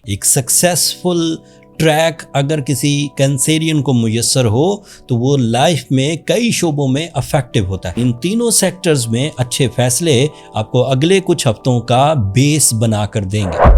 एक successful track अगर किसी कैंसेरियन को मुयस्सर हो तो वो लाइफ में कई शोबों में अफेक्टिव होता है। इन तीनों सेक्टर्स में अच्छे फैसले आपको अगले कुछ हफ्तों का बेस बनाकर देंगे।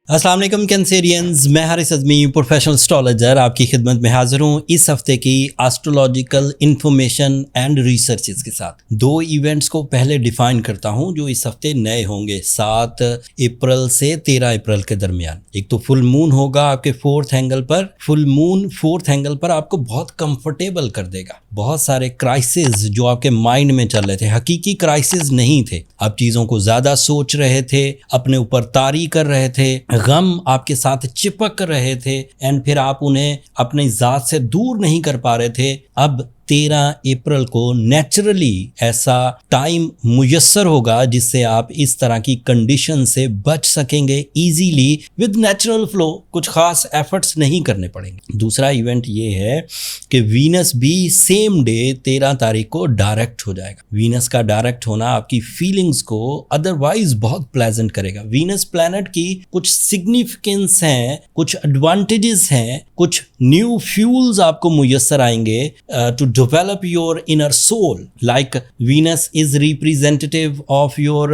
अस्सलाम वालेकुम कैंसेरियंस, मैं हारिस अज़मी प्रोफेशनल एस्ट्रोलॉजर आपकी खिदमत में हाजिर हूँ इस हफ्ते की एस्ट्रोलॉजिकल इंफॉर्मेशन एंड रिसर्चेस के साथ। दो इवेंट्स को पहले डिफाइन करता हूँ जो इस हफ्ते नए होंगे 7 अप्रैल से 13 अप्रैल के दरमियान। एक तो फुल मून होगा आपके 4th एंगल पर। फुल मून 4th एंगल पर आपको बहुत कंफर्टेबल कर देगा। बहुत सारे क्राइसिस जो आपके माइंड में चल रहे थे, हकीकी क्राइसिस नहीं थे, आप चीज़ों को ज़्यादा सोच रहे थे, अपने ऊपर तारी कर रहे थे, गम आपके साथ चिपक रहे थे एंड फिर आप उन्हें अपनी ज़ात से दूर नहीं कर पा रहे थे। अब 13 अप्रैल को नेचुरली ऐसा टाइम मुयस्सर होगा जिससे आप इस तरह की कंडीशन से बच सकेंगे इजीली विद नेचुरल फ्लो। कुछ खास एफर्ट्स नहीं करने पड़ेंगे। दूसरा इवेंट ये है कि वीनस भी सेम डे 13 तारीख को डायरेक्ट हो जाएगा। वीनस का डायरेक्ट होना आपकी फीलिंग्स को अदरवाइज बहुत प्लेजेंट करेगा। वीनस प्लैनेट की कुछ सिग्निफिकेंस हैं, कुछ एडवांटेजेस हैं, कुछ न्यू फ्यूल्स आपको मुयस्सर आएंगे to develop your inner soul. Like Venus is representative of your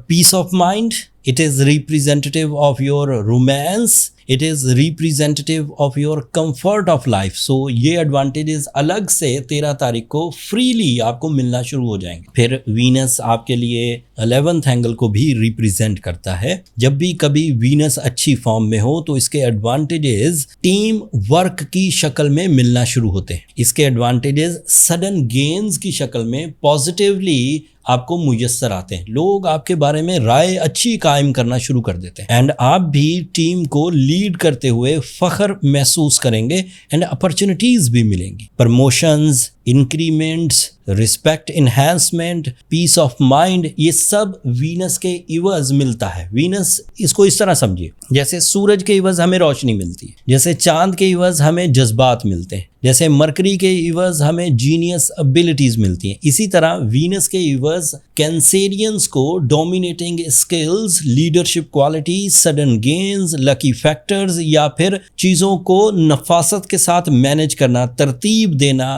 peace of mind. It is representative of your romance. It is representative of your comfort of life. So ये advantages अलग से 13 तारीख को freely आपको मिलना शुरू हो जाएंगे। फिर वीनस आपके लिए 11th एंगल को भी रिप्रेजेंट करता है। जब भी कभी वीनस अच्छी फॉर्म में हो तो इसके एडवांटेजेस टीम वर्क की शक्ल में मिलना शुरू होते हैं। इसके एडवांटेजेस सडन गेन्स की शक्ल में पॉजिटिवली आपको मुयस्सर आते हैं। लोग आपके बारे में राय अच्छी कायम करना शुरू कर देते हैं एंड आप भी टीम को लीड करते हुए फख्र महसूस करेंगे एंड अपॉर्चुनिटीज भी मिलेंगी। Promotions, increments, respect enhancement, peace of mind, ये सब वीनस के इवज मिलता है। वीनस, इसको इस तरह समझिए जैसे सूरज के इवज हमें रोशनी मिलती है, जैसे चांद के इवज हमें जज्बात मिलते हैं, जैसे मरकरी के इवज हमें जीनियस एबिलिटीज मिलती हैं, इसी तरह वीनस के इवज कैंसेरियंस को dominating skills, leadership quality, sudden gains, lucky factors या फिर चीज़ों को नफासत के साथ मैनेज करना, तरतीब देना,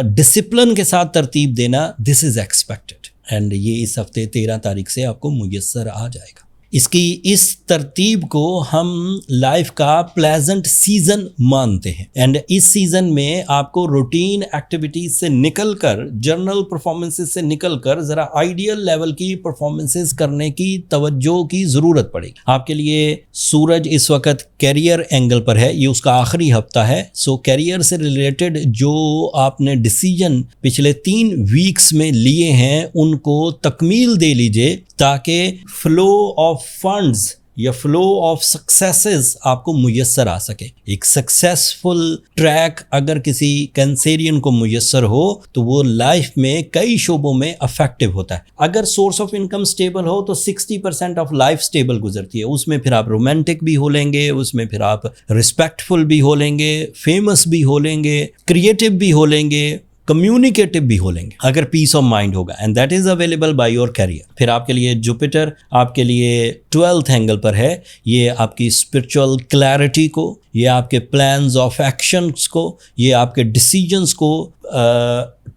डिसिप्लिन के साथ तरतीब देना, दिस इज एक्सपेक्टेड एंड ये इस हफ्ते 13 तारीख से आपको मुयस्सर आ जाएगा। इसकी इस तरतीब को हम लाइफ का प्लेजेंट सीजन मानते हैं एंड इस सीजन में आपको रूटीन एक्टिविटीज से निकलकर, जर्नल परफॉर्मेंसेस से निकलकर ज़रा आइडियल लेवल की परफॉर्मेंसेस करने की तवज्जो की ज़रूरत पड़ेगी। आपके लिए सूरज इस वक्त कैरियर एंगल पर है, ये उसका आखिरी हफ्ता है। सो कैरियर से रिलेटेड जो आपने डिसीजन पिछले 3 वीक्स में लिए हैं उनको तकमील दे लीजिए ताकि फ्लो ऑफ फंड्स या फ्लो ऑफ सक्सेसेस आपको मुयस्सर आ सके। एक सक्सेसफुल ट्रैक अगर किसी कैंसेरियन को मुयस्सर हो तो वो लाइफ में कई शोबों में अफेक्टिव होता है। अगर सोर्स ऑफ इनकम स्टेबल हो तो 60% ऑफ लाइफ स्टेबल गुजरती है। उसमें फिर आप रोमांटिक भी हो लेंगे, उसमें फिर आप रिस्पेक्टफुल भी हो लेंगे, फेमस भी हो लेंगे, क्रिएटिव भी हो लेंगे, कम्युनिकेटिव भी हो लेंगे अगर पीस ऑफ माइंड होगा and that is available by your career. फिर आपके लिए जुपिटर आपके लिए 12th एंगल पर है। ये आपकी स्पिरिचुअल क्लैरिटी को, ये आपके प्लान्स ऑफ एक्शंस को, ये आपके डिसीजंस को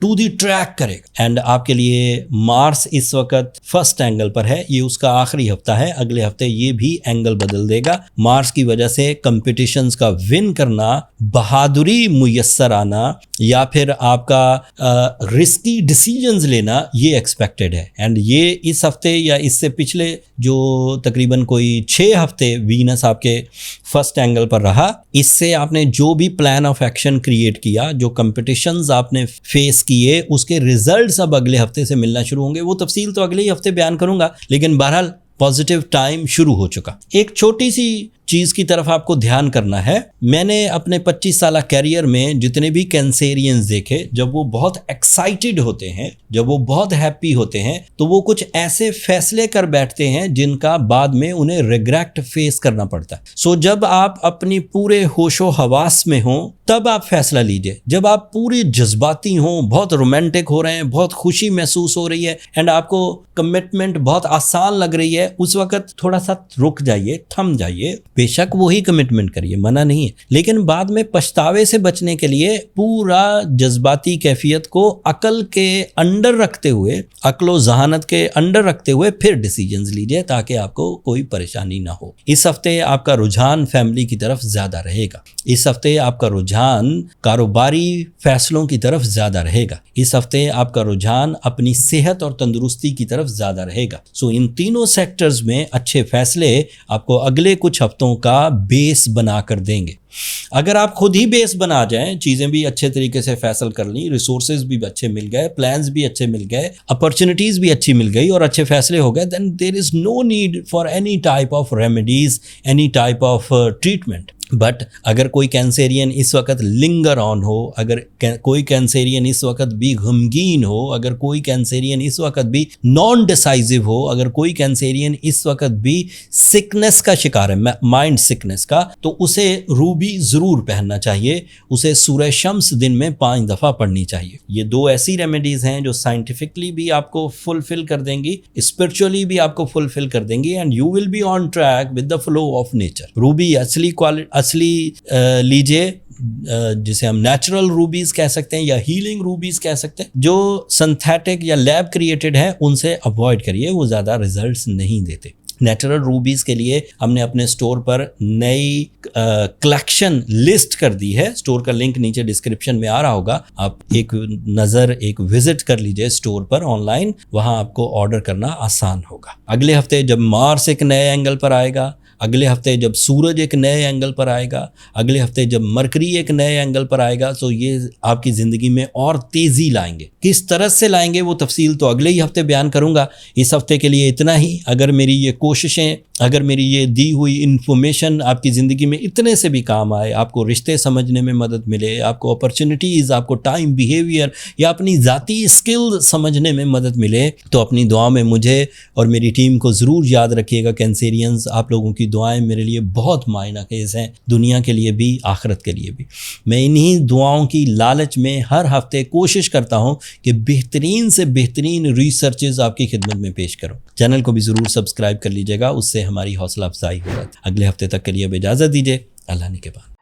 टू दी ट्रैक करेगा एंड आपके लिए मार्स इस वक्त 1st एंगल पर है। ये उसका आखिरी हफ्ता है, अगले हफ्ते ये भी एंगल बदल देगा। मार्स की वजह से कंपटीशंस का विन करना, बहादुरी मुयस्सर आना या फिर आपका रिस्की डिसीजंस लेना, ये एक्सपेक्टेड है एंड ये इस हफ्ते या इससे पिछले जो तकरीबन कोई 6 हफ्ते वीनस आपके 1st एंगल पर रहा, इससे आपने जो भी प्लान ऑफ एक्शन क्रिएट किया, जो कंपटीशंस आपने फेस किए, उसके रिजल्ट्स अब अगले हफ्ते से मिलना शुरू होंगे। वो तफसील तो अगले ही हफ्ते बयान करूंगा, लेकिन बहरहाल पॉजिटिव टाइम शुरू हो चुका। एक छोटी सी चीज की तरफ आपको ध्यान करना है। मैंने अपने 25 साल कैरियर में जितने भी कैंसेरियंस देखे, जब वो बहुत एक्साइटेड होते हैं, जब वो बहुत हैप्पी होते हैं, तो वो कुछ ऐसे फैसले कर बैठते हैं जिनका बाद में उन्हें रिग्रेट फेस करना पड़ता है। सो जब आप अपनी पूरे होशो हवास में हो तब आप फैसला लीजिए। जब आप पूरे जज्बाती हो, बहुत रोमांटिक हो रहे हैं, बहुत खुशी महसूस हो रही है एंड आपको कमिटमेंट बहुत आसान लग रही है, उस वक्त थोड़ा सा रुक जाइए, थम जाइए। बेशक वही कमिटमेंट करिए, मना नहीं है, लेकिन बाद में पछतावे से बचने के लिए पूरा जज्बाती कैफियत को अकल के अंडर रखते हुए, अक्लो जहानत के अंडर रखते हुए फिर डिसीजंस लीजिए ताकि आपको कोई परेशानी ना हो। इस हफ्ते आपका रुझान फैमिली की तरफ ज्यादा रहेगा। इस हफ्ते आपका रुझान कारोबारी फैसलों की तरफ ज्यादा रहेगा। इस हफ्ते आपका रुझान अपनी सेहत और तंदुरुस्ती की तरफ ज्यादा रहेगा। सो इन तीनों सेक्टर्स में अच्छे फैसले आपको अगले कुछ हफ्तों का बेस बना कर देंगे। अगर आप खुद ही बेस बना जाएं, चीजें भी अच्छे तरीके से फैसल कर ली, रिसोर्सेज भी अच्छे मिल गए, प्लान्स भी अच्छे मिल गए, अपॉर्चुनिटीज भी अच्छी मिल गई और अच्छे फैसले हो गए, then there is no need for any type of remedies, any type of treatment. But अगर कोई कैंसेरियन इस वक्त लिंगर ऑन हो, अगर कोई कैंसेरियन इस वक्त भी गमगीन हो, अगर कोई कैंसेरियन इस वक्त भी नॉन डिसाइसिव हो, अगर कोई कैंसेरियन इस वक्त भी सिकनेस का शिकार है, माइंड सिकनेस का, तो उसे रूबी जरूर पहनना चाहिए। उसे सूरह शम्स दिन में 5 दफा पढ़नी चाहिए। ये 2 ऐसी रेमेडीज हैं जो साइंटिफिकली भी आपको फुलफिल कर देंगी, स्पिरिचुअली भी आपको फुलफिल कर देंगी and you will be on track with the flow of nature. Ruby असली लीजिए, जिसे हम नेचुरल रूबीज कह सकते हैं या हीलिंग रूबीज कह सकते हैं। जो सिंथेटिक या लैब क्रिएटेड है उनसे अवॉइड करिए, वो ज़्यादा रिजल्ट्स नहीं देते। नेचुरल रूबीज के लिए हमने अपने स्टोर पर नई कलेक्शन लिस्ट कर दी है। स्टोर का लिंक नीचे डिस्क्रिप्शन में आ रहा होगा, आप एक विजिट कर लीजिए स्टोर पर ऑनलाइन, वहां आपको ऑर्डर करना आसान होगा। अगले हफ्ते जब मार्स एक नए एंगल पर आएगा, अगले हफ्ते जब सूरज एक नए एंगल पर आएगा, अगले हफ्ते जब मरकरी एक नए एंगल पर आएगा, तो ये आपकी ज़िंदगी में और तेज़ी लाएंगे। किस तरह से लाएंगे वो तफसील तो अगले ही हफ्ते बयान करूंगा। इस हफ्ते के लिए इतना ही। अगर मेरी ये कोशिशें, अगर मेरी ये दी हुई इन्फॉर्मेशन आपकी ज़िंदगी में इतने से भी काम आए, आपको रिश्ते समझने में मदद मिले, आपको अपॉर्चुनिटीज़, आपको टाइम बिहेवियर या अपनी ज़ाती स्किल समझने में मदद मिले, तो अपनी दुआ में मुझे और मेरी टीम को ज़रूर याद रखिएगा। कैंसेरियंस, आप लोगों की दुआएं मेरे लिए बहुत मायना खेज़ हैं, दुनिया के लिए भी, आखिरत के लिए भी। मैं इन्हीं दुआओं की लालच में हर हफ्ते कोशिश करता हूँ कि बेहतरीन से बेहतरीन रिसर्चेज आपकी खिदमत में पेश करूँ। चैनल को भी ज़रूर सब्सक्राइब कर लीजिएगा, उससे हमारी हौसला अफजाई होगा। अगले हफ्ते तक के लिए अब इजाज़त दीजिए। अल्लाह ने के बाद।